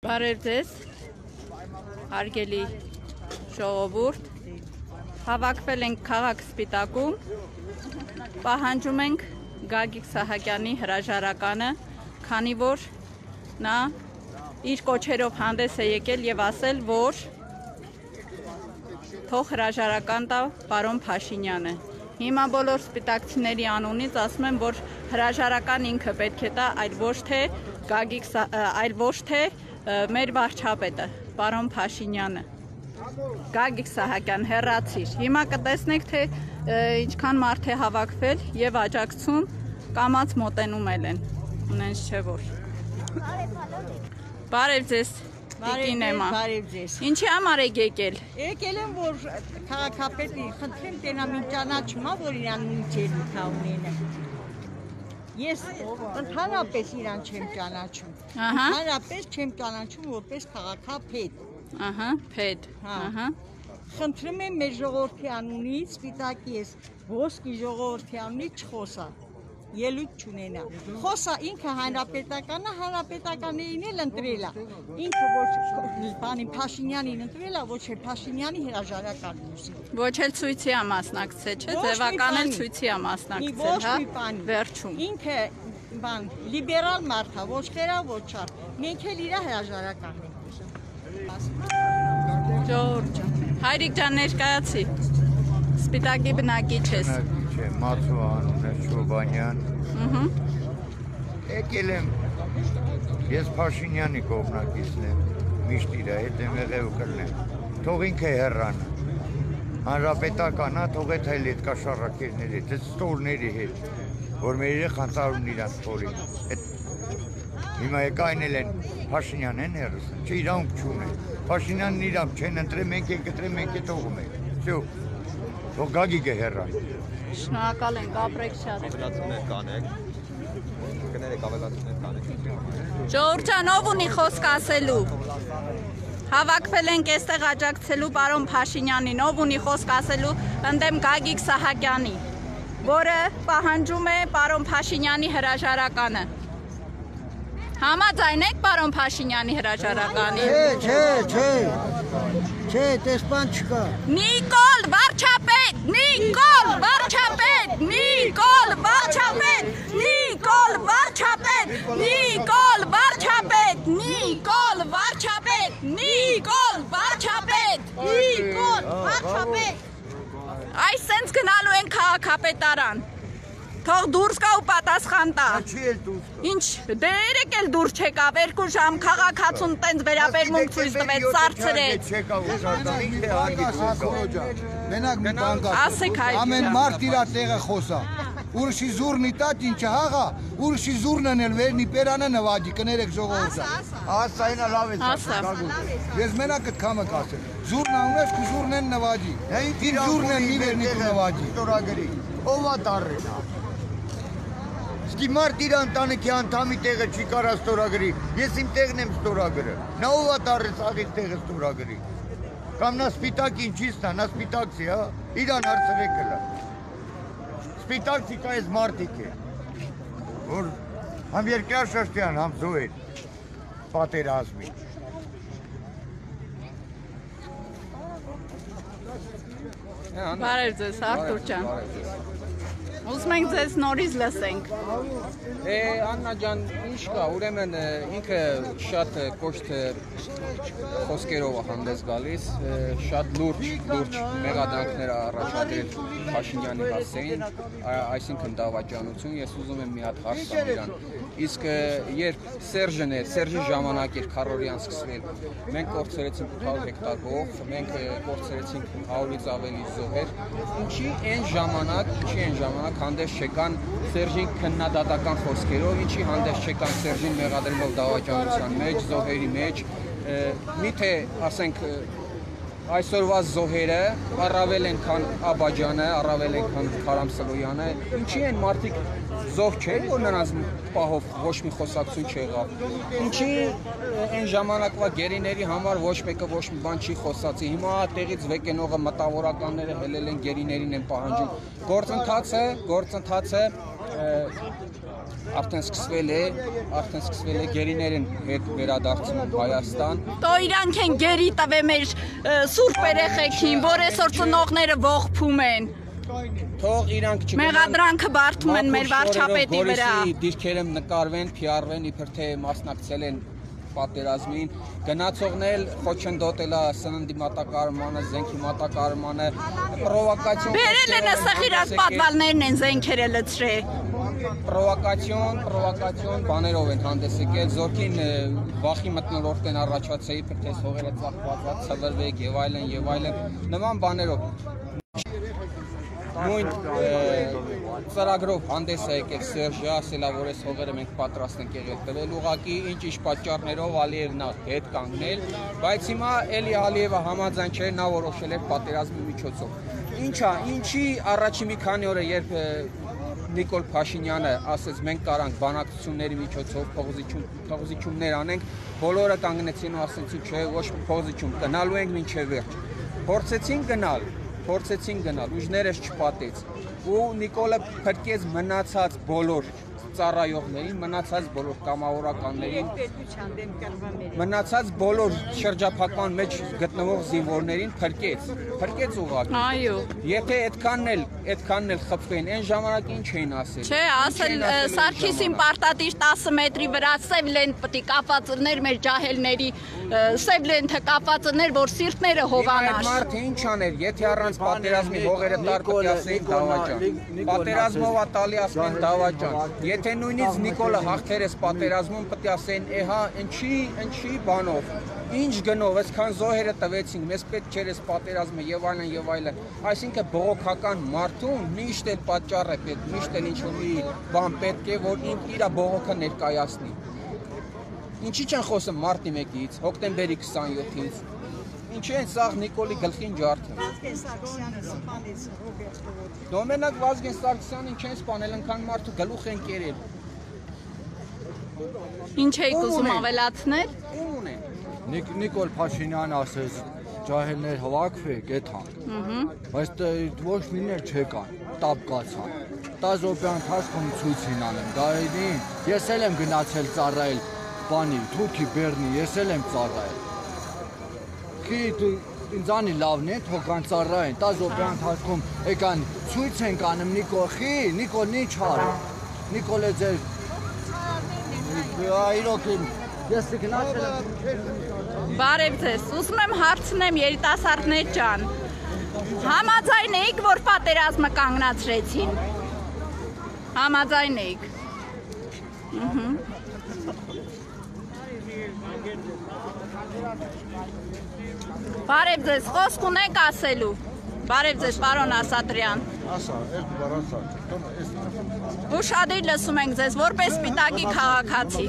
Բարև ձեզ, հարգելի ժողովուրդ, հավաքվել ենք քաղաք Սպիտակում, պահանջում ենք Գագիկ Սահակյանի հրաժարականը, քանի որ նա իր կոչերով հանդես է եկել եւ ասել, որ թող հրաժարական տա պարոն Փաշինյանը։ Հիմա բոլոր սպիտակցիների անունից ասում եմ, որ հրաժարական ինքը պետք է տա, այլ ոչ թե մեր վարչապետը, պարոն Փաշինյանը։ Գագիկ Սահակյան, հեռացիր։ Հիմա կտեսնեք, թե ինչքան մարդ է հավաքվել եւ աջակցում կամած մոտենում են։ Ունենց չէ որ։ Բարև ձեզ։ Բարև ձեզ։ Ինչի համար եք եկել։ Եկել եմ, որ քաղաքապետի խնդրեմ տենամին ճանաչումա, որ իրան նույնչերի կաունեն։ Ես ընդհանրապես իրան չեմ ճանաչում։ Ընդհանրապես չեմ ճանաչում որպես քաղաքապետ։ Պետ։ Խնդրում եմ մեր ժողովրդի անունից, Սպիտակի ես ոսկի ժողովրդի անունից չխոսա։ Ելույթ չունենա։ Խոսա ինքը հանրապետականը, հանրապետականներին էլ ընտրել է։ Ինքը ոչ բանի Փաշինյանին ընտրել է, ոչ է Փաշինյանի հրաժարական ուսի։ Ոչ էլ ցույցի է մասնակցել, չէ՞, ձևական էլ ցույցի է մասնակցել, հա։ Վերջում։ Ինքը բան լիբերալ մարդ է, ոչ խերա, ոչ չար։ Մենք էլ իր հրաժարականն ենք։ Ջորջ, հայրիկ ջան ներկայացի։ Սպիտակի բնակիչ ես։ Մացու անուն է Չոբանյան։ Եկել եմ, ես Փաշինյանի կողմնակիցն եմ, միշտ իր հետ եմ եղել ու կլնեմ, թող ինքը հեռանա, հանրապետականա, թող էդ հայլ հետ կաշառակերների հետ, էդ ստորների հետ, որ մեր երեխան ծարուն իրանց փորին, հիմա եկայնել են Փաշինյան են հեռս, չէ իրանք չունեն, Փաշինյանն իրանք չեն ընտրել, մենք ենք ընտրել, մենք է թողում ենք, շո, թող Գագիկը հեռան։ Շնորհակալ ենք, ապրեք շատ։ Ավելացումներ կանեք, կներեք ավելացումներ կանեք։ Ջորջ ջան, ով ունի խոսք ասելու։ Հավաքվել ենք այստեղ աջակցելու պարոն Փաշինյանին, ով ունի խոսք ասելու ընդդեմ Գագիկ Սահակյանի, որը պահանջում է պարոն Փաշինյանի հրաժարականը։ Համաձայն եք պարոն Փաշինյանի հրաժարականին։ Չէ, տեսփան չկա։ Նիկոլ վարչապետ, Նիկոլ վարչապետ, Նիկոլ վարչապետ, Նիկոլ վարչապետ, Նիկոլ վարչապետ, Նիկոլ վարչապետ, Նիկոլ վարչապետ, Նիկոլ վարչապետ։ Այս սենց գնալու են քաղաքապետարան։ Թող դուրս գա ու պատասխան տա։ Ինչ, դե երեք էլ դուրս չեկավ, 2 ժամ քաղաքացուն տենց վերաբերմունք ցույց տվեց, սարցրեց։ Մենակ մի բան կա։ Ասեք հայր։ Ամեն մարդ իր տեղը խոսա։ Ուրիշի զուրնի տաք ինչը հաղա, ուրիշի զուրնն էլ վերնի պերանը նվաջի, կներեք ժողովուրդը։ Ասա ինա լավ է Ասա։ Ես մենակ այդ կամը կասեմ։ Զուրն անունես ու զուրնեն նվաջի։ Իր զուրնեն մի վերնի ու նվաջի։ Ստորագրի։ Ով է տառեն։ Ստի մարդ իր ընտանիքի անդամի տեղը չի կարա ստորագրի, ես իմ տեղն եմ ստորագրը, նա ով է տառեց աղից տեղը ստորագրի, կամ նա սպիտակին չի ստա, նա սպիտակցի, հա, իրան հարցրեկել է, սպիտակցի կա ես մարդիկ է, որ համ երկրաշաշտյան, համ զոհեր, պատերազմի։ Բարև ձեզ, Արտուր ջան։ Ուզում ենք ձեզ նորից լսենք։ Աննա ջան, ինչ կա, ուրեմն ինքը շատ կոշտ խոսքերով է հանդես գալիս, շատ լուրջ մեղադրանքներ առաջադրել Փաշինյանի հասցեին, այսինքն դավաճանություն, ես ուզում եմ մի հատ հարց տամ իրան։ Իսկ երբ Սերժի ժամանակ էր քառորյան սկսվել, մենք կորցրեցինք 800 հեկտար հող, մենք կորցրեցինք 100-ից ավելի զոհեր, ինչի այն ժամանակ հանդես չեկան Սերժին քննադատական խոսքերով, ինչի հանդես չեկան Սերժին մեղադրելով դավաճանության մեջ, զոհերի մեջ, միթե ասենք այսօրվա զոհերը առավել են քան Աբաջանը, առավել են քան Քարամ Սլոյանը, ինչի են մարդիկ զոհ չէ, որ նրանց պահով ոչ մի խոսակցություն չեղավ, ինչի այն ժամանակվա գերիների համար ոչ մեկը ոչ մի բան չի խոսացի, հիմա տեղից վեկենողը մտավորականները հելել են գերիներին են պահանջում, գործընթացը արդեն սկսվել է գերիներին հետ վերադարձում Հայաստան։ Տո իրանք են գերի տվե մեր սուրբ երեխեքին, որ այսօր ծնողները ողբում են։ Թող իրանք չգնան։ Մեղադրանքը բարդում են մեր վարչապետի վրա։ Դիրքերը նկարվեն, PR-վեն, իբր թե մասնակցել են պատերազմին, գնացողնել խոչընդոտելա սննդի մատակարարմանը, զենքի մատակարարմանը, պրովոկացիոն Բերել են ասախ իրաց պատվալներն են զենքերը լցրել։ Պրովոկացիոն բաներով են հանդես եկել, զորքին վախի մթնոլորտ են առաջացել, իբր թե հողերը ծախված, ցվրվեք եւ այլն, նման բաներով։ Նույն ծրագրով հանդես է եկել Սերժը, ասելա որ այս հողերը մենք պատրաստ ենք եղել տվել, ուղղակի ինչ պատճառներով Ալիևն հետ կանգնել, բայց հիմա էլի Ալիևը համաձայն չէր, նա որոշել էր պատերազմի միջոցով։ Ինչի առաջի մի քանի օրը երբ Նիկոլ Փաշինյանը ասեց մենք կարանք բանակցությունների միջոցով փոխզիջումներ անենք, բոլորը կանգնեցին ու ասեցին չէ, ոչ մի փոխզիջում, գնալու ենք մինչև վերջ։ Փորձեցին գնալ, ուժներս չպատեց ու Նիկոլը փրկեց մնացած բոլոր ծառայողներին, մնացած բոլոր կամավորականներին, մնացած բոլոր շրջափակման մեջ գտնվող զինվորներին փրկեց ուղղակի։ Այո։ Եթե այդքանն էլ խփվեն, այն ժամանակ ինչ էին ասել։ Չէ, ասել Սարգիսին պարտադիր 10 մետրի վրա սև լենտ պետք է կապված լներ մեր ջահելների, սև լենթը կապված լներ, որ սիրտները հովանար։ Այդ մարդը ինչ աներ, եթե առանց պատերազմի հողերը տար պետք է ասեին դավաճան։ Պատերազմով ատալի ասեն դավաճան։ Եթե նույնիսկ Նիկոլը հաղթեր էս պատերազմում պետք է ասեին, էհա, ինչի բանով, ինչ գնով, այսքան զոհերը տվեցինք, մեզ պետք չէր էս պատերազմը եւ այլն։ Այսինքն բողոքական մարդուն միշտ էլ պատճառ է պետք, միշտ էլ ինչ-որ մի բան պետք է, որ իր բողոքը ներկայացնի։ Ինչի՞ չեն խոսում մարտի 1-ից, հոկտեմբերի 27-ից։ Ինչի՞ են սաղ Նիկոլի գլխին ջարդում։ Դոմենակ Վազգեն Սարգսյանին չեն սպանել, ընքան մարդու գլուխ են կերել։ Ինչ եք ուզում ավելացնել։ Ում ունեն։ Նիկոլ Փաշինյանը ասեց ջահելներ հավաքվեք այդքան։ Բայց ոչ միններ չեկան, տապ կացան։ Տազոպյան թաշկում ցույցին անեմ, դարին։ Ես էլ եմ գնացել ծառայել բանի, Թուրքի Բեռնի, ես էլ եմ ծառայել։ Քի ինձանի լավն է, թողան ծառայեն, տազոպյան թաշկում եկան ցույց են կանում Նիկոլն ինչ արի։ Նիկոլը ձեր այրոք ես գնացել եմ։ Բարև ձեզ, ուզում եմ հարցնեմ երիտասարդներ ջան, համաձայն եք, որ պատերազմը կանգնացրեցին։ Համաձայն եք։ Բարև ձեզ, խոսք ունեք ասելու։ Բարև ձեզ, պարոն Ասատրյան։ Ասա, երկու բառ ասա։ Ուշադիր լսում ենք ձեզ, որպես Սպիտակի քաղաքացի։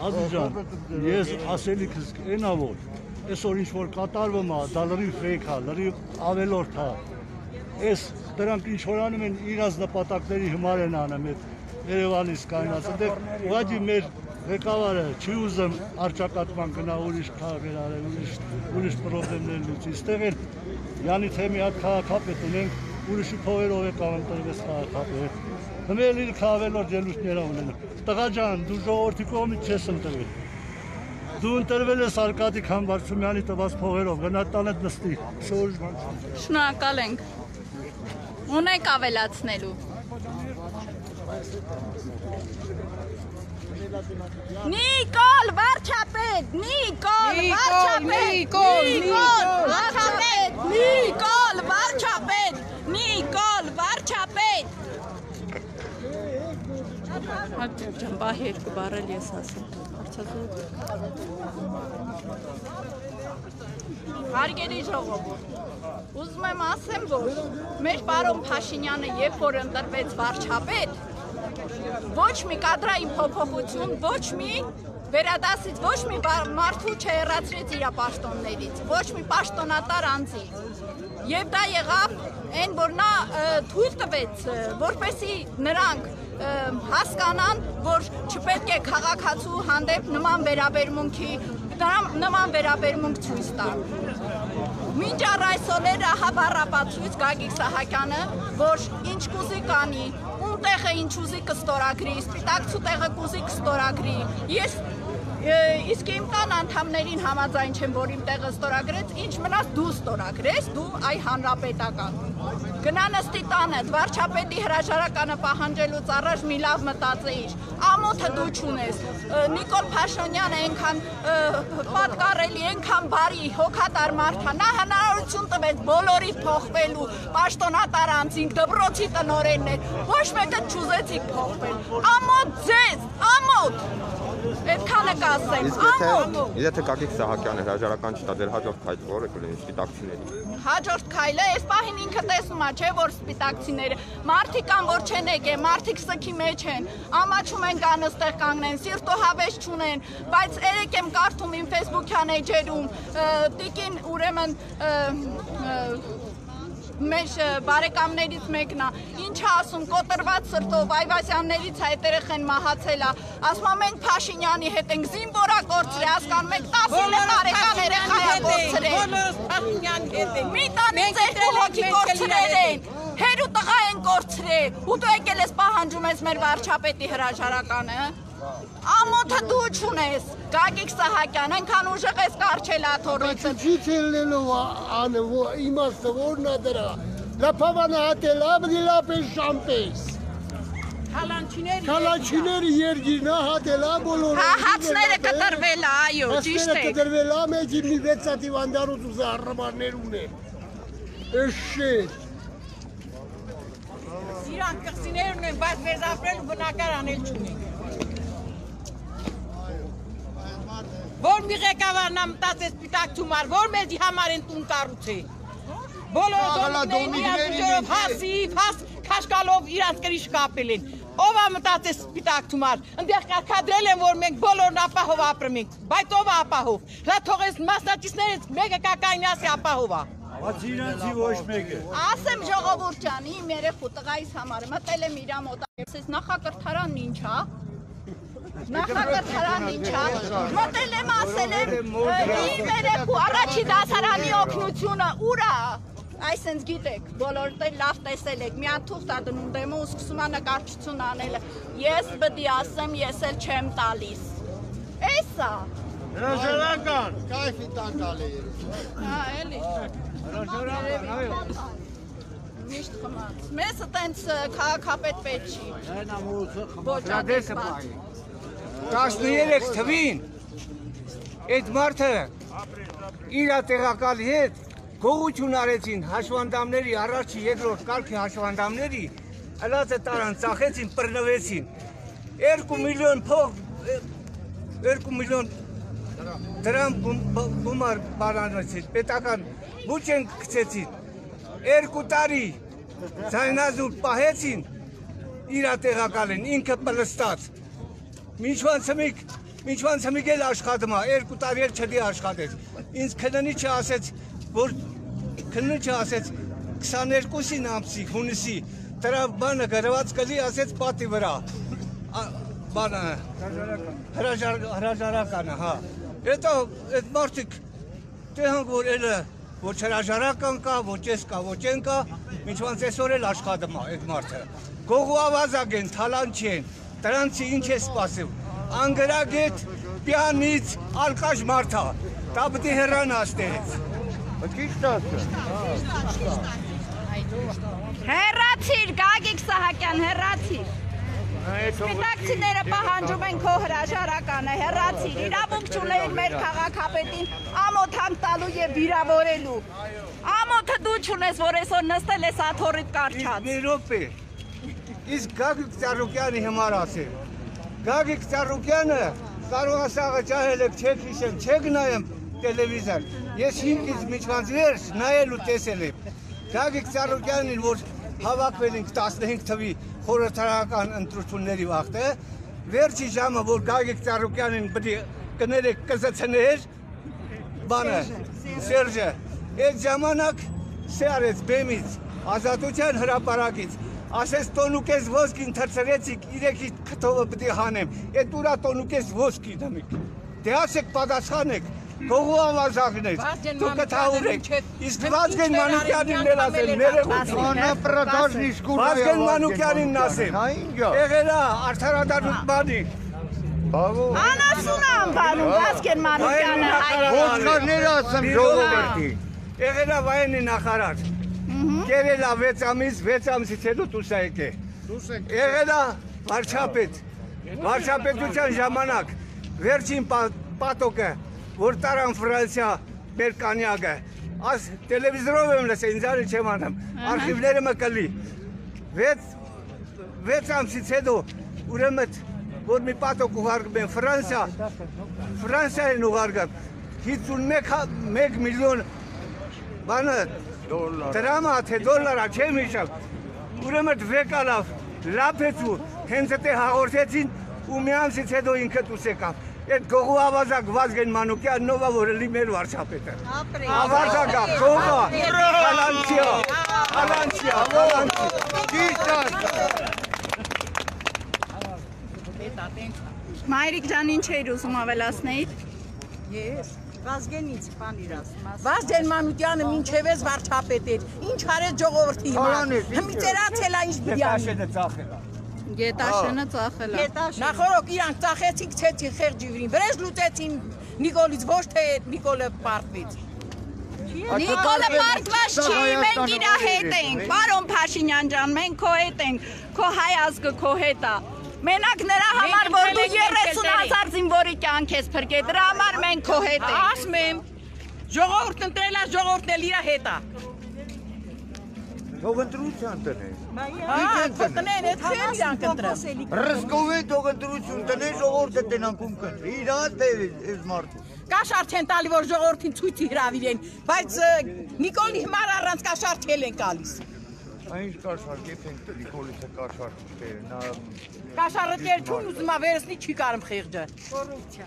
Ազիզան, ես ասելիքս այն ա որ այսօր ինչ որ կատարվում է, դա լրիվ ֆեյք է, լրիվ ավելորդ է։ Այս դրանք ինչ որ անում են իրաց նպատակների համար են անում այդ Երևանից կայնացել։ Դե ուղղակի մեր ղեկավարը չի ուզում արճակատման գնա ուրիշ քաղաքեր արել, ուրիշ պրոբլեմներ լուծի։ Այստեղ էլ Յանի թե մի հատ քաղաքապետ ունենք, ուրիշի փողերով է կամ ընտրվեց քաղաքապետ։ Հմել իր քաղաքավելոր ելույթներ ունեն։ Տղա ջան, դու ժողովրդի կողմից չես ընտրվել։ Դու ընտրվել ես Արկադի Խանվարդյանի տված փողերով, գնա տանդ նստի։ Շնորհակալ ենք։ Ունեք ավելացնելու։ Նիկոլ վարչապետ, Նիկոլ վարչապետ։ Ջամբա երկու բառել ես ասում։ Հարգելի ժողովուրդ, ուզում եմ ասեմ, որ մեր պարոն Փաշինյանը երբ որ ընտրվեց վարչապետ, ոչ մի կադրային փոփոխություն, ոչ մի վերադասից, ոչ մի մարդու չհեռացրեց իր պաշտոններից, ոչ մի պաշտոնատար անձից։ Եվ դա եղավ այն, որ նա թույլ տվեց, որպեսզի նրանք հասկանան, որ չպետք է քաղաքացու հանդեպ նման վերաբերմունք ցույց տան։ Մինչ առ այսօր էր ահա բառապացույց Գագիկ Սահակյանը, որ ինչ կուզի կանի, ում տեղը ինչ ուզի կստորագրի, սպիտակցու տեղը կուզի կստորագրի։ Ես իսկ իմ տան անդամներին համաձայն չեմ, որ իմ տեղը ստորագրեց, ինչ մնաց դու ստորագրես, դու այ հանրապետական։ Գնա նստի տանը, վարչապետի հրաժարականը պահանջելուց առաջ մի լավ մտածեիր։ Ամոթը դու չունես։ Նիկոլ Փաշինյանը այնքան պատկառելի, այնքան բարի, հոգատար մարդ է, նա հնարավորություն տվեց բոլորի փոխվելու, պաշտոնատար անձինք, դպրոցի տնօրեններ, ոչ մեկը չուզեցիք փոխվել։ Ամոթ ձեզ, ամոթ։ Այդքանը կասեմ, ամոթ։ Եթե Գագիկ Սահակյանը հրաժարական չտա, դեր հաջորդ քայլը որը կլինի սպիտակցիների։ Հաջորդ քայլը, այս պահին ինքը տեսնում է, չէ՞ որ սպիտակցիները մարդիկ կան, որ չեն եկել, մարդիկ սքի մեջ են, ամաչում են կան այստեղ կանգնեն, սիրտոհավես չունեն, բայց երեք եմ կարդում իմ Facebook-յան էջերում, տիկին ուրեմն մեր բարեկամներից մեկն է, ինչ ասում, կոտրված սրտով, Այվազյաններից այդ երեխեն մահացել է, ասում մենք Փաշինյանի հետ ենք զինվորա կորցրել, հասկանում եք 19 տարեկան երեխա է կորցրել։ Փաշինյանի հետ ենք։ Մի տանից երկու հոգի կորցրել են, հեր ու տղա են կորցրել, ու դու եկել ես պահանջում ես մեր վարչապետի հրաժարականը։ Ամոթը դու չունես, Գագիկ Սահակյան, այնքան ուժեղ ես կառչել աթոռիցը։ Չի ցելնելով անը, իմաստը որն է դրա։ Լափավանը հատել, աբդիլապես շամպես։ Քալանչիների երգիրն է հատել, բոլորը։ Հա, հացները կտրվել է, այո, ճիշտ է։ կտրվել է, մեջի մի 6 հիվանդանոց ու զառռամաններ ունեն։ Էշետ։ Իրանք կղզիներ ունեն, բայց վերապրել ու բնակար անել չունենք։ Որ մի ղեկավարն է մտածեց սպիտակցու մար, որ մեզի համար են տուն կառուցի։ Բոլոր դոմիկներով հասիվ, քաշկալով իրանց կրիշ կապել են։ Ով է մտածեց սպիտակցու մար, ընդեղ կարգադրել են, որ մենք բոլորն ապահով ապրում ենք, բայց ով է ապահով։ Հլա թողես մասնակիցներից մեկը կակայնասի ապահով է։ Բայց իրանցի ոչ մեկը։ Ասեմ ժողովուրդ ջան, իմ երեխու տղայիս համար մտել եմ իրա մոտ, նախակրթարանն ինչ է։ Նախակրթարանն ինչ է, մտել եմ ասել եմ իմ երեխու առաջի դասարանի օգնությունը ուր է, այսենց գիտեք, բոլորդ լավ տեսել եք, միան թուղթ է դնում դեմը ու սկսում է նկարչություն անելը, ես բդի ասեմ, ես էլ չեմ տալիս, էս է։ Հրաժարական, կայֆի տան տալ է երեխա։ Հա, էլի։ Հրաժարական, այո։ Միշտ խմած, մեզ տենց քաղաքապետ պետք չի, ոչ ադեսպատ։ 13 թվին այդ մարդը իր տեղակալի հետ գողություն արեցին հաշվանդամների, առաջի երկրորդ կարգի հաշվանդամների, ըլածը տարան ծախեցին, բռնվեցին, 2 միլիոն փող, 2 միլիոն դրամ գումար բարանեցին, պետական բուջեն գցեցին, 2 տարի ձայնազուր պահեցին, իր տեղակալին, ինքը պլստած, Մինչվան ծմիկ էլ աշխատում է, 2 տարի էլ չդի աշխատեց, ինձ քննիչը ասեց, որ քննիչը ասեց 22-ին ամսի, հունիսի, դրա բանը գրված կլի ասեց պատի վրա, բանը, հրաժարականը, հա, հետո այդ մարդիկ տեհանք որ էլը, ոչ հրաժարական կա, ոչ ես կա, ոչ են կա, մինչվան ծեսոր էլ աշխատում է այդ մարդը, գողու ավազակ են, թալանչի են, դրանցի ինչ է սպասում, անգրագետ, պյանից, ալկաշ մարդա, դա բտի հեռան աստեղից։ Ճիշտ ասա։ Հեռացիր, Գագիկ Սահակյան, հեռացիր։ Սպիտակցիները պահանջում են քո հրաժարականը, հեռացիր, իրավունք չունեին մեր քաղաքապետին ամոթանք տալու եւ վիրավորելու։ Ամոթը դու չունես, որ այսօր նստել ես աթոռիդ կարճած։ Մի րոպե, իսկ Գագիկ Ծառուկյանի համար ասեմ, Գագիկ Ծառուկյանը կարող ասաղը ճահել եք, չեք հիշեմ, չեք նայեմ տելևիզոր, ես 5-ից միջվանց վերջ նայել ու տեսել եմ, Գագիկ Ծառուկյանին, որ հավաքվել ենք 15 թվի խորհրդարական ընտրությունների վաղտը, վերջի ժամը, որ Գագիկ Ծառուկյանին բդի կներեք կզցներ, բանը, Սերջը, այդ ժամանակ սարեց բեմից, ազատության հրապարակից, ասես տոնուկես ոսկին թրցրեցիք, իրեքի քթովը պտի հանեմ, այդ ուրա տոնուկես ոսկի դմիք, դե ասեք պատասխանեք, Գողու ավազակներ, դուք կթաղուրեք, իսկ Վազգեն Մանուկյանին ներ ասեմ, Վազգեն Մանուկյանին ասեմ, եղելա արդարադատություն բանի, Անասուն անվանում Վազգեն Մանուկյանը Ոչխարներ ասեմ ժողովրդի եղելա վայենի նախարար, կերելա 6 ամիս, 6 ամսից հետո դուրս է եկե, եղելա վարչապետ, վարչապետության ժամանակ, վերջին պատոկը, որ տարան Ֆրանսիա մեր կանյակը, աս տելևիզորով եմ լսել, ինձ արի չեմ անում, արխիվները մը կլի, 6 ամսից հետո ուրեմն, որ մի պատոկ ուղարկում են Ֆրանսիա են ուղարկում, 51 միլիոն բանը դրամա, թե դոլարա չեմ հիշավ, ուրեմն վեկալավ, լապեցու, հենց էտե հաղորդեցին ու մի ամսից հետո ինքը դուրս եկավ, այդ գողու ավազակ Վազգեն Մանուկյանն ով է որ լի մեր վարչապետը, ավազակա, գողա, հալանչիա, Մայրիկ ջան, ինչ էիր ուզում ավելացնեիդ։ Ես Վազգենից բան իր ասում։ Վազգեն Մանուկյանը մինչև էս վարչապետ էր։ Ինչ արեց ժողովրդի համար։ Հիմա ծերացել է ինչ բիդյանը։ Գետաշենը ծախել է։ Նախորդ իրանք ծախեցին, ցեցին խեղճիվրին։ Վրեժ լուծեցին Նիկոլից, ոչ թե Նիկոլը պարտվեց։ Նիկոլը պարտված չի, մենք իր հետ ենք։ Պարոն Փաշինյան ջան, մենք քո հետ ենք։ Քո հայ ազգը քո հետ է։ Մենակ նրա համար, որ դու 30,000 զինվորի կյանք ես փրկել, դրա համար մենք քո հետ ենք։ Ասում եմ, ժողովուրդն ընտրել է, ժողովուրդն էլ իր հետ է։ Թող ընտրության տնեն։ Տնեն, այդ չեն իրանք ընտրել։ Ռսկովեն թող ընտրություն տնեն, ժողովուրդը տնանք ում կընտրի, իր հատ է այս մարդը։ Կաշառ չեն տալի, որ ժողովրդին ցույցի հրավիրեն, բայց Նիկոլի համար առանց կաշառ չել են գալիս։ Այնչ կաշառք է ենք Նիկոլիցը կաշառք չէ, նա Կաշառը տերչուն ուզում է վերցնի չի կարում խեղճը։ Կոռուպցիա։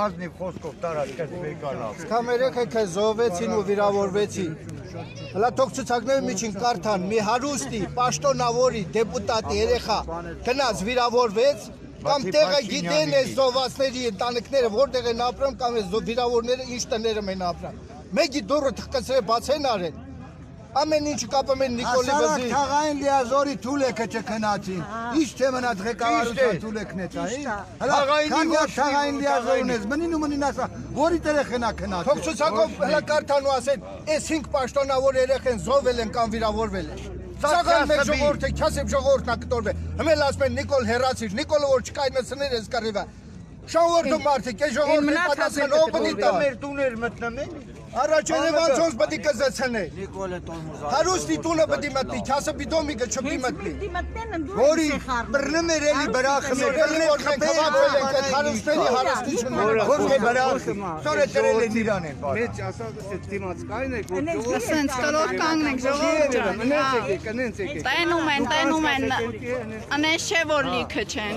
ազնիվ խոսքով տարածքած վեկալավ։ Կամերեքը քեզ զոհվեցին ու վիրավորվեցին։ Հլա թող ցուցակների միջին կարդան մի հարուստի, պաշտոնավորի, դեպուտատի երեխա գնաց վիրավորվեց, կամ տեղը գիտեն այս զոհվածների ընտանիքները որտեղ են ապրում կամ այս վիրավորները ինչ տներում են ապրում։ Մեկի դուռը թխկացրել բացեն արեն։ Ամեն ինչ կապում են Նիկոլի վզի։ Թաղային լիազորի թուլեքը չքնացին։ Ինչ թե մնաց ղեկավարության թուլեքն է տա։ Հլա թաղային լիազորն ես, մնին ու մնին ասա, որի երեխան է քնած։ Թող ցուցակով հլա կարդան ու ասեն, այս 5 պաշտոնավոր երեխան զոհվել են կամ վիրավորվել են։ Սաղան մեկ ժողովուրդը, քյասեբ ժողովուրդն է կտորվել։ Հիմա ասում են Նիկոլ հերացիր, Նիկոլը որ չկայնացներ ես կարիվա։ Շանվորդու մարդիկ, այս ժողովուրդի պատասխան ով բնի տա։ Մեր տուներ մտնեմ են։ Առաջ Երևանցոնց պետք է կզեցնե։ Հարուստի տունը պետք է մտնի, քյասը բիդոմիկը չպետք է մտնի։ Որի բռնում էր էլի բրախը մեր, որ մենք հավաքվել ենք այդ հարուստների հարստությունները։ որ թե բրախը, սորը տրել են իրան են բարը։ Մեջ ասած էս դիմաց կային եք, որ Սենց կլոր կանգնենք ժողովուրդ ջան։ կնենց եք։ Տենում են, անես չէ որ լիքը չեն։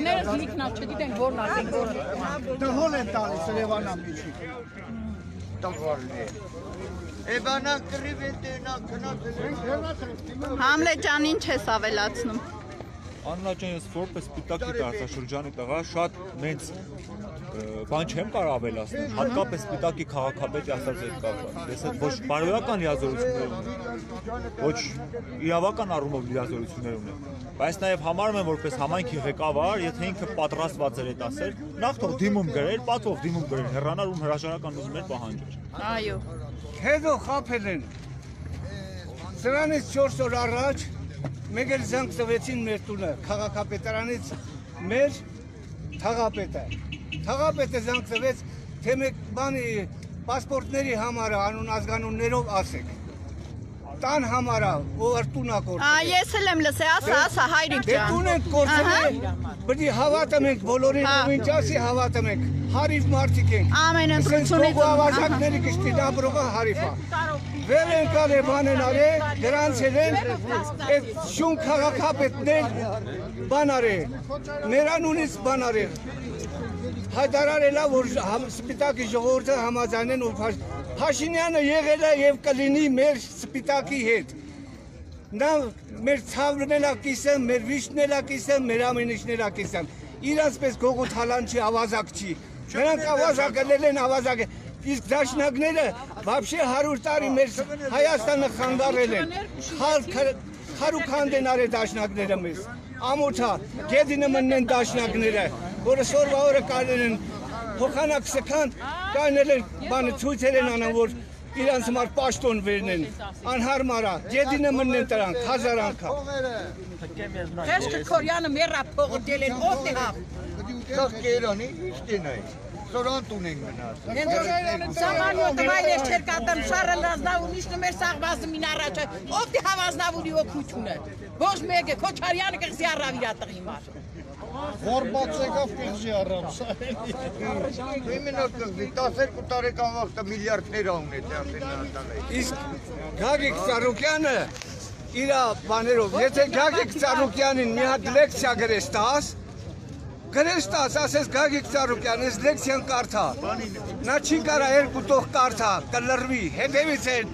Ներս լիքնա չգիտենք որն ասենք որ։ Դհոլ են տալիս Երևանա միջի։ Տղարներ։ Էբանա կռիվ է տենա քնացել են։ Համլետ ջան, ինչ ես ավելացնում։ Աննա ջան, ես որպես Սպիտակի տարածաշրջանի տղա շատ մեծ բան չեմ կարող ավելացնել, հատկապես Սպիտակի քաղաքապետի ասած այդ կապը։ Ես այդ ոչ բարոյական լիազորություններ ունեմ, ոչ իրավական առումով լիազորություններ ունեմ, բայց նաև համարում եմ որպես համայնքի ղեկավար, եթե ինքը պատրաստված էր այդ ասել, նախ թող դիմում գրեր, պատվով դիմում գրեր, հեռանալ ում հրաժարական ուզում էր պահանջեր։ Այո։ Հետո խափել են։ Սրանից 4 օր առաջ մեկ էլ զանգ տվեցին մեր տունը, քաղաքապետարանից մեր թաղապետը։ Թաղապետը զանգ տվեց, թե մեկ բանի պասպորտների համարը անուն ազգանուններով ասեք։ Տան համարա, որ տունա կորցել։ Ես էլ եմ լսել, ասա հայրիկ ջան։ Դե տուն ենք կորցել, բդի հավատում ենք բոլորին, ով ինչ ասի հավատում ենք։ Հարիվ մարդիկ ենք։ Ամեն ընտրությունից ավազակների կշտի դաբրողը հարիվա։ Վեր են կալ է բան են արե, դրանց են այդ շուն քաղաքապետներ բան արե, նրանունից բան արե։ Հայտարարելա, որ Սպիտակի ժողովուրդը համաձայնեն ու Փաշինյանը եղել է եւ կլինի մեր Սպիտակի հետ։ Նա մեր ցավն էլ ակիսը, մեր վիշտն էլ ակիսը, մեր ամենիշն էլ ակիսը։ Իրանց պես գողոտ հալան չի, ավազակ չի։ նրանք ավազակել են ավազակ իսկ դաշնակները вообще 100 տարի մեր Հայաստանը խանգարել են խարուքանդ են արել դաշնակները մեզ ամոթա գեդինը մնեն դաշնակները որը սորվա օրը կարել են փոխանակ սքան կանել են բանը ցույցեր են անան որ իրանց համար պաշտոն վերնեն անհարմարա գեդինը մնեն դրանք հազար անգամ Քեշքը Կորյանը մեռա փողը դելեն ով է հա Սա Գերանի իշտին է Սորան տուն ենք մնաց Սամանյոտը վայրեր չեր կատեմ շարը լազնավ ունիշն մեր սաղվազը մին առաջը ով դի հավազնավ ունի օգնությունը ոչ մեկ է Քոչարյանը կղզի առավ իրա տղի մար Որբաց եկավ կղզի առավ Իմենոտ կղզի 12 տարեկան վաղտը միլիարդներ ունեց Իսկ Գագիկ Ծառուկյանը իրա բաներով եթե Գագիկ Ծառուկյանին մի հատ լեկցիա գրես տաս ասես Գագիկ Ծառուկյան ես լեկցիան կարդա նա չի կարա երկու տող կարդա կլրվի հետևից են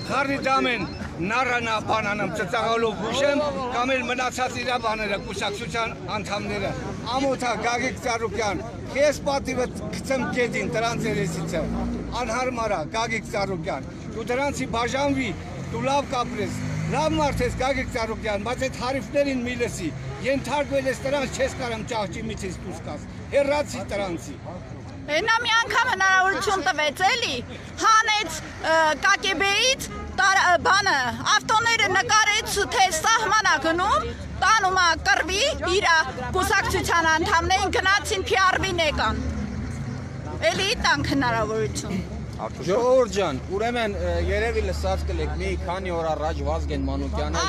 խարի դամեն նառանա բանանամ ծծաղալով հուշեմ կամ էլ մնացած իրա բաները կուսակցության անդամները ամոթա Գագիկ Ծառուկյան քեզ պատիվը գցեմ գեդին դրանց երեսից անհարմարա Գագիկ Ծառուկյան դու դրանցի բաժանվի դու լավ կապրես լավ մարդ ես Գագիկ Ծառուկյան բայց այդ հարիֆներին մի լսի ենթարկվել ես դրանց չես կարամ ճահճի միջից դուրս գաս հեռացի դրանցի Նա մի անգամ հնարավորություն տվեց էլի հանեց կակեբեից բանը ավտոները նկարեց թե սահմանա գնում տանում է կռվի իր կուսակցության անդամներին գնացին PR-վին եկան էլի տանք հնարավորություն Ժողովուրդ ջան, ուրեմն երևի լսած կլեք մի քանի օր առաջ Վազգեն Մանուկյանը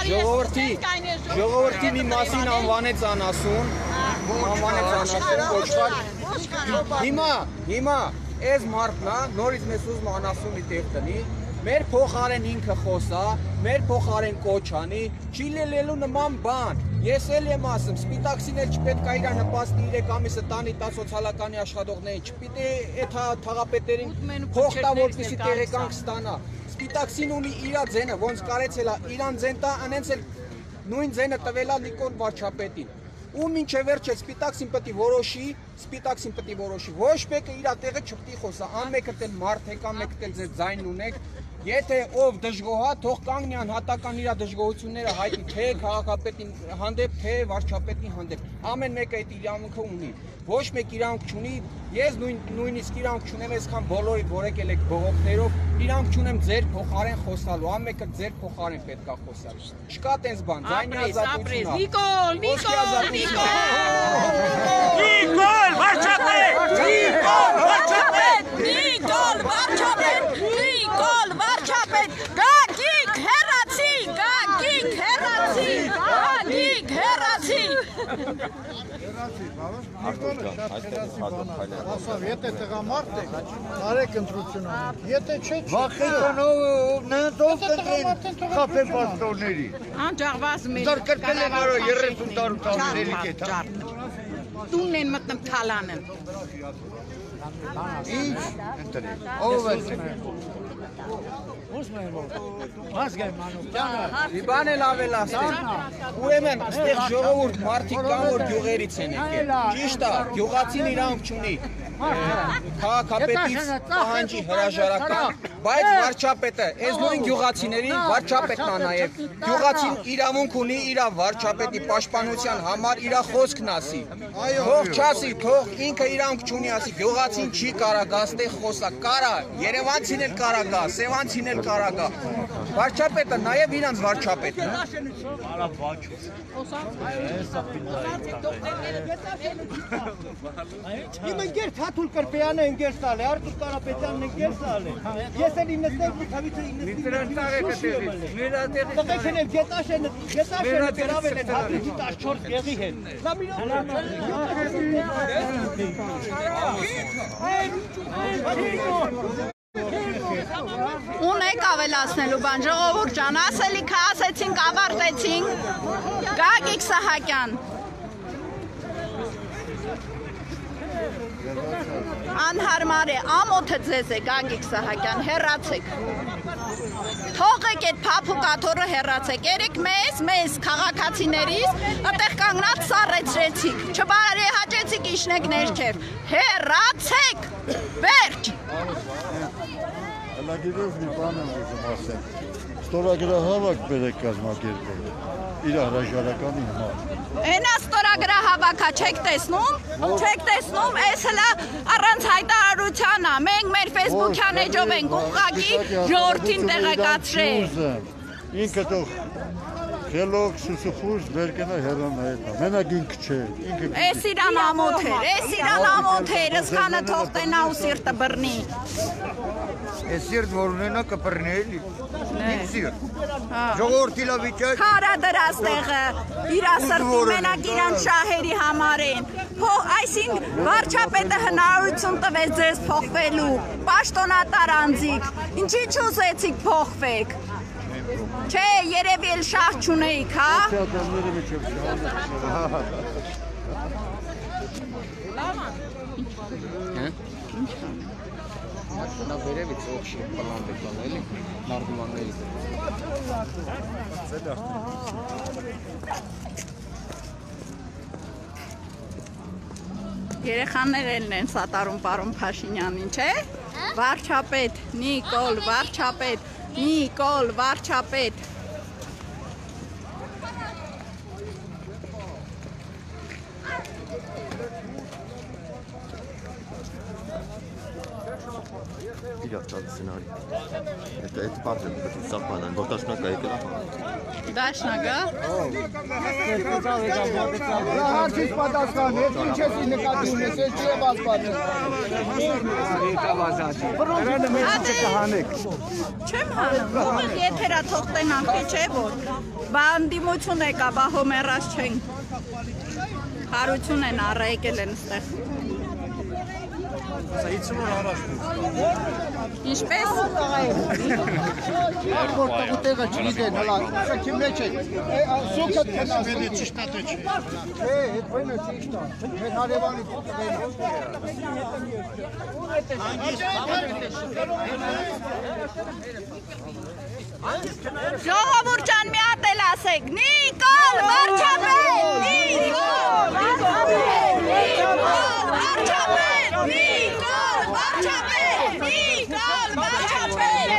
ժողովրդի մի մասին անվանեց անասուն կոչված Հիմա այս մարդն է նորից մեզ ուզում անասունի տեղ տնի մեր փոխարեն ինքը խոսա, մեր փոխարեն կոչ անի, չի լելելու նման բան։ Ես էլ եմ ասում, սպիտակսին էլ չպետք է իր նպաստի 3 ամիսը տանի տա սոցիալականի աշխատողներին, չպիտի այդ թաղապետերին փող տա, որպեսզի տեղեկանք ստանա։ Սպիտակսին ունի իր ձենը, ոնց կարեցել է, իրան ձեն տա, անենց էլ նույն ձենը տվել է Նիկոլ Վարչապետին։ Ու մինչև վերջը սպիտակսին պետք է որոշի, ոչ մեկը իր տեղը չպետք է խոսա, անմեկը դել մարդ եք, անմեկը դել ձեր ձայնն ունեք, եթե ով դժգոհա, թող կանգնի անհատական իր դժգոհությունները հայտնի թե քաղաքապետին հանդեպ, թե վարչապետի հանդեպ, ամեն մեկը այդ իրավունքը ունի, ոչ մեկ իրավունք չունի, ես նույնիսկ իրավունք չունեմ այսքան բոլորիդ որ եկել եք բողոքներով, իրավունք չունեմ ձեր փոխարեն խոսալու, ամենը ձեր փոխարեն պետք է խոսալ, չկա տենց բան, ձայնի ազատություն Գագիկ հեռացի Ասավ, եթե տղամարդ եք, արեք ընտրություն անեք, եթե չէ Վախեկանով նրանց ով կտրեն խապեն պաստորների Անջաղված մեր Զարկրպել են արո 30 տարուտանին էլիք է Տունն են մտնում թալանը Ինչ ընտրեն, ով են Վազգեն Մանուկյանը Մի բան էլ ավելացնեմ Ուրեմն, այստեղ ժողովուրդ մարդիկ կան, որ գյուղերից են եկել Ճիշտ է, գյուղացին իրանք չունի Քաղաքապետից պահանջի հրաժարական Բայց վարչապետը, այս նույն գյուղացիներին վարչապետն է նաև Գյուղացին իրավունք ունի իր վարչապետի պաշտպանության համար իր խոսքն ասի Թող չասի, թող ինքը իրանք չունի ասի Գյուղացին չի կարա գա, այստեղ խոսա Կարա, Երևանցին էլ կարա գա, Սևանցին էլ կարա գա Վարչապետը նաև իրանց վարչապետն է Իմ ընկեր Թաթուլ Կրպեյանը ընկեր տալ է, Արտուր Կարապետյանն ընկեր տալ է Ես էլ 99 Տղեք են գետաշեն գրավել են հատրիքի 14 գեղի հետ Ունեք ավելացնելու բան, ժողովուրդ ջան, ասելիքը ասեցինք, ավարտեցինք Գագիկ Սահակյան Անհարմար է, ամոթը ձեզ է Գագիկ Սահակյան, հեռացեք Թողեք այդ փափուկ աթոռը հեռացեք։ Երեք մեզ քաղաքացիներից այդտեղ կանգնած սառեցրեցիք։ Չբարեհաճեցիք իշնեք ներքև։ Հեռացեք։ Վերջ։ Հələ գիտես մի բան եմ ուզում ասեմ։ Ստորագրահավաք բերեք կազմակերպել։ Իր հրաժարականի համար։ Այնա ստորագրահավաքը չեք տեսնում։ Չեք տեսնում, այս հլա առանց հայտարարության է։ Մենք մեր Facebook-յան էջով ենք ուղղակի ժողովրդին տեղեկացրել։ Ինքը թող Խելոք սուսուխուս բերկենա հեռանա հետա, մենակ ինք չէ, ինքը Էս իրան ամոթ էր, ըսկանը թող տենա ու սիրտը բռնի։ Էս սիրտ որ ունենա կպռնի էլի, ինք սիրտ, ժողորդի լա վիճակ Քարա դրած տեղը, իրա սրտի մենակ իրան շահերի համար են, այսինք վարչապետը հնարավորություն տվեց ձեզ փոխվելու, պաշտոնատար անձիկ, ինչի չուզեցիք փոխվեք։ Չէ, երևի էլ շահ չունեիք, հա։ Նա վերևից օքշի պլան դեպլան էլի, նարդումանների։ Երեխաներն են սատարում պարոն Փաշինյանին, չէ։ Վարչապետ, Նիկոլ, վարչապետ, Նիկոլ, վարչապետ։ Իրական սցենարի։ Այդ բարձր սա բանան, որ դաշնակա եկել է։ Դաշնակա։ Հարցից պատասխան, հետ ինչ ես նկատի ունես, ես չի եմ ասպատել։ Չեմ հանում, եթերա թողտենանք, չէ որ, բանդիմություն եկա, բա հոմերած չենք, հարություն են առայեկել են ստեղ։ Ինչպես։ Որ տղուտեղը չգիտեն, հլա, շքի մեջ է, սուկը տնասվելի ճիշտատը չէ։ Չէ, հետ բույնը ճիշտա, մեր հարևանի Ժողովուրդ ջան, մի հատ էլ ասեք, Նիկոլ վարչապետ, Նիկոլ վարչապետ, Նիկոլ վարչապետ, Նիկոլ վարչապետ, Նիկոլ վարչապետ,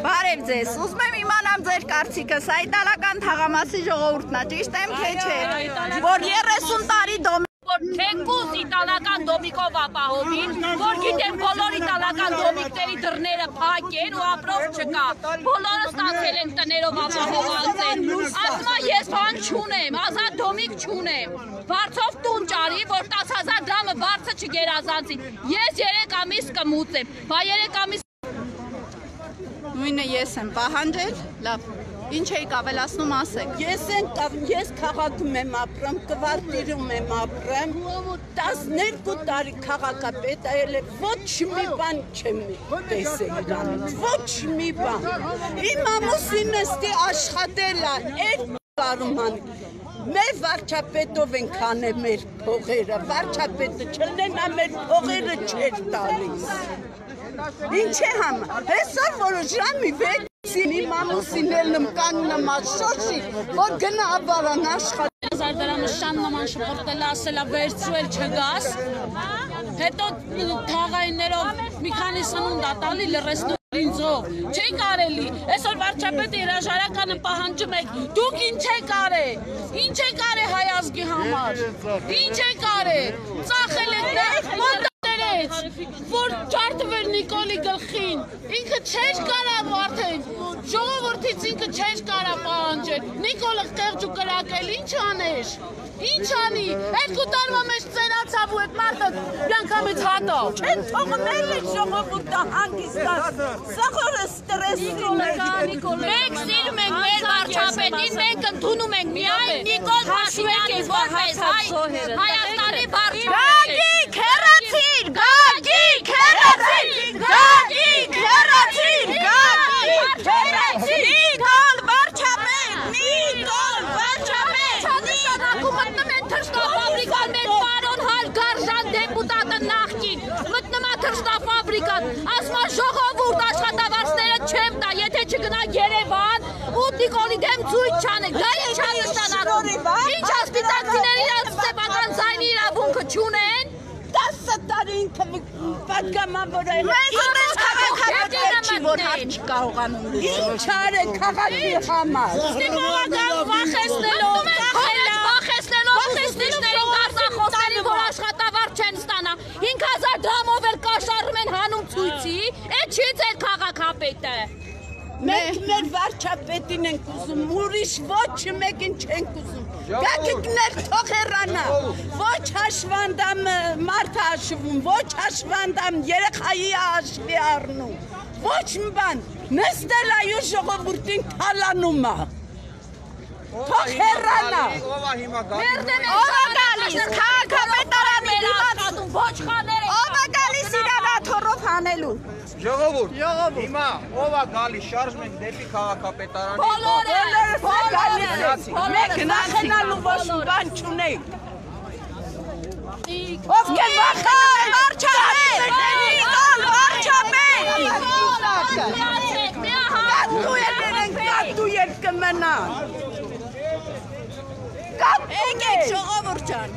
Բարև ձեզ, ուզում եմ իմանամ ձեր կարծիքը, սա իտալական թաղամասի ժողովուրդն է, ճիշտ եմ թե չէ, որ 30 տարի որ թեկուզ իտալական դոմիկով ապահովին, որ գիտեմ բոլոր իտալական դոմիկների դռները փակ են ու ապրող չկա, բոլորը ստացել են տներով ապահովված են, ասма ես բան չունեմ, ազատ դոմիկ չունեմ, վարձով տուն ճարի, որ 10,000 դրամը վարձը չգերազանցի, ես 3 ամիս կմուծեմ, բա 3 ամիս Նույնը ես եմ պահանջել, լավ, ինչ էիք ավելացնում ասեք։ Ես քաղաքում եմ ապրում, կվարտիրում եմ ապրում, 12 տարի քաղաքապետ այլ է, ոչ մի բան չեմ տեսել իրանից, ոչ մի բան։ Իմ ամուսինը ստի աշխատել է, կարուման, մեր վարչապետով ենք անել մեր փողերը, վարչապետը չլենա մեր փողերը չեր տալիս։ Ինչ է համա, հեսար որ ժամի 6-ին իմ ամուսինելն կանգնեմ շոշի, որ գնա ավարան աշխատել։ 1000 դրամը շան նման շպորտել ասելա վերցրել չգաս, հետո թաղայիններով մի քանի սնունդ ատալի լրեսնու ինձով, չի կարելի, այսօր վարչապետը հրաժարականը պահանջում եք, դուք ինչ եք արել հայ ազգի համար, ինչ եք արել, ծախել եք որ ջարդվեր Նիկոլի գլխին, ինքը չէր կարավ արդեն, ժողովորդից ինքը չէր կարավ պահանջել, Նիկոլը խեղճ ու կրակել, ինչ աներ, ինչ անի, 2 տարվա մեջ ծերացավ ու այդ մարդը միանգամից հատավ, չեն թողում էլ է ժողովորդը հանգիստած, սաղորը ստրեսին Մենք սիրում ենք մեր վարչապետին, մենք ընդունում ենք միայն Նիկոլ Փաշինյանին որպես Հայաստանի վարչապետ։ Գագիկ հեռացիր, Նիկոլ վարչապետ, Մտնում են թշնամի ֆաբրիկան մեր պարոն Հարգարժան դեպուտատը նախկին, մտնում պատգամավորը։ Մենք քաղաքապետի որ հարց կարողանում ենք։ Ինչ արեք քաղաքի համար։ Ստիպողական վախեցնելով, վախեցնելով դարձախոսներին, որ աշխատավարձ չեն ստանա։ 5000 դրամով էլ կաշառում են հանում ցույցի, այդ չի ձեր քաղաքապետը։ Մենք մեր վարչապետին ենք ուզում, ուրիշ ոչ մեկին չենք ուզում։ Գագիկներ թող հեռանա։ Ոչ հաշվանդամ մարդ հաշվում, ոչ հաշվանդամ երեխայի հաշվի առնում։ Ոչ մի բան, նստել այո ժողովրդին թալանում է։ Թող հեռանա։ Ով է գալիս, քաղաքապետարանի դիմաց ոչխարները։ Ով է գալիս իրան աթոռով հանելու։ Ժողովուրդ, հիմա ով է գալիս շարժ մենք դեպի քաղաքապետարանի։ Բոլորը մեկ նախենալու ոչ բան չունենք։ Ովքեր վախենում վարչապետ, կատու եք կմնան։ Եկեք ժողովուրդ ջան։